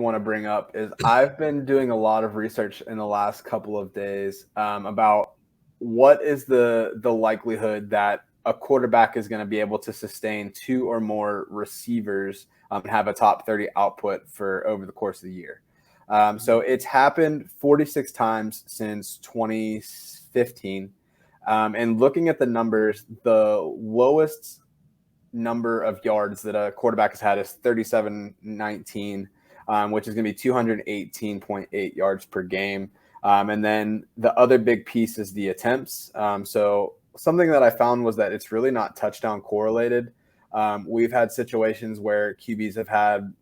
want to bring up is I've been doing a lot of research in the last couple of days about what is the likelihood that a quarterback is going to be able to sustain 2 or more receivers and have a top 30 output for over the course of the year. So it's happened 46 times since 2015. And looking at the numbers, the lowest number of yards that a quarterback has had is 3719, which is going to be 218.8 yards per game. And then the other big piece is the attempts. So something that I found was that it's really not touchdown correlated. We've had situations where QBs have had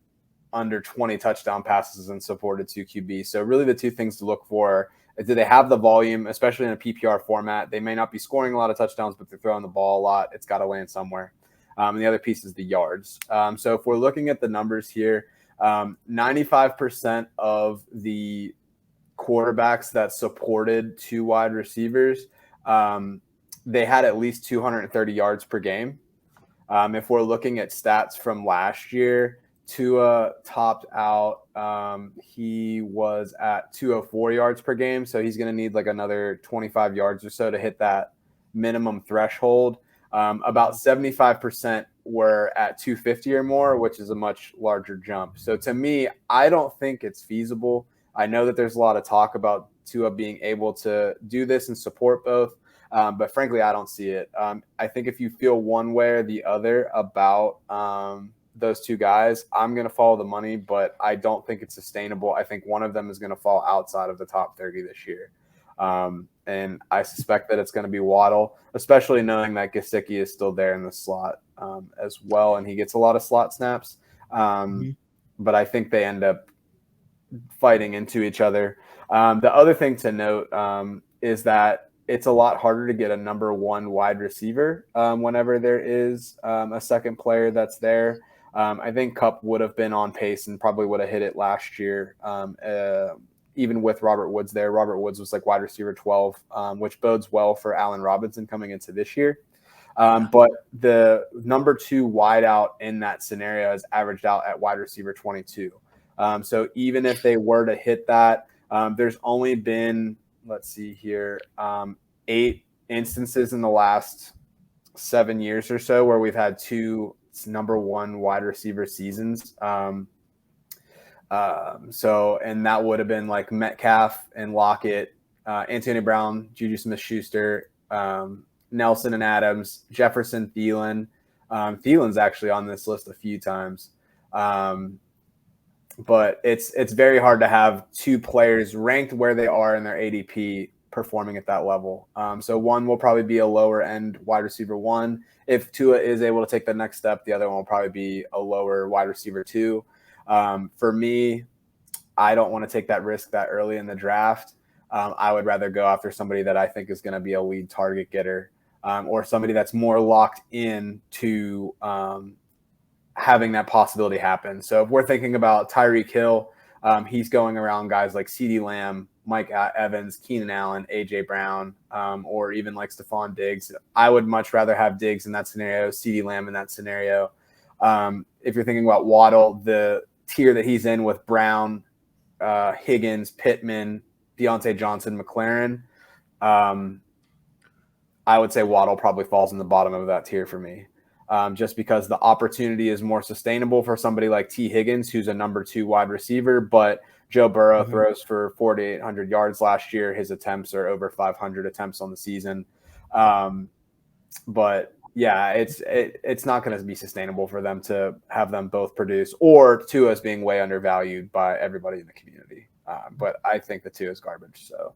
under 20 touchdown passes and supported 2 QBs. So really the two things to look for is, do they have the volume, especially in a PPR format? They may not be scoring a lot of touchdowns, but they're throwing the ball a lot. It's got to land somewhere. And the other piece is the yards. So if we're looking at the numbers here, 95% of the quarterbacks that supported 2 wide receivers, they had at least 230 yards per game. If we're looking at stats from last year, Tua topped out. He was at 204 yards per game, so he's going to need like another 25 yards or so to hit that minimum threshold. About 75% were at 250 or more, which is a much larger jump. So to me, I don't think it's feasible. I know that there's a lot of talk about Tua being able to do this and support both, but frankly, I don't see it. I think if you feel one way or the other about those 2 guys, I'm going to follow the money, but I don't think it's sustainable. I think one of them is going to fall outside of the top 30 this year. And I suspect that it's going to be Waddle, especially knowing that Gesicki is still there in the slot as well, and he gets a lot of slot snaps. But I think they end up fighting into each other. The other thing to note is that it's a lot harder to get a number 1 wide receiver whenever there is a second player that's there. I think Kupp would have been on pace and probably would have hit it last year, even with Robert Woods there. Robert Woods was like wide receiver 12, which bodes well for Allen Robinson coming into this year. But the number 2 wideout in that scenario is averaged out at wide receiver 22. So even if they were to hit that, there's only been, let's see here, 8 instances in the last 7 years or so where we've had 2 number 1 wide receiver seasons. So, and that would have been like Metcalf and Lockett, Antonio Brown, Juju Smith-Schuster, Nelson and Adams, Jefferson, Thielen. Thielen's actually on this list a few times. But it's very hard to have 2 players ranked where they are in their ADP performing at that level. So one will probably be a lower end wide receiver 1. If Tua is able to take the next step, the other one will probably be a lower wide receiver 2. For me, I don't want to take that risk that early in the draft. I would rather go after somebody that I think is going to be a lead target getter, or somebody that's more locked in to having that possibility happen. So if we're thinking about Tyreek Hill, he's going around guys like CeeDee Lamb, Mike Evans, Keenan Allen, A.J. Brown, or even like Stephon Diggs. I would much rather have Diggs in that scenario, CeeDee Lamb in that scenario. If you're thinking about Waddle, the tier that he's in with Brown, Higgins, Pittman, Deontay Johnson, McLaren, I would say Waddle probably falls in the bottom of that tier for me. Just because the opportunity is more sustainable for somebody like T. Higgins, who's a number 2 wide receiver, but Joe Burrow throws for 4,800 yards last year. His attempts are over 500 attempts on the season. But yeah, it's not going to be sustainable for them to have them both produce, or Tua is being way undervalued by everybody in the community. But I think the 2 is garbage. So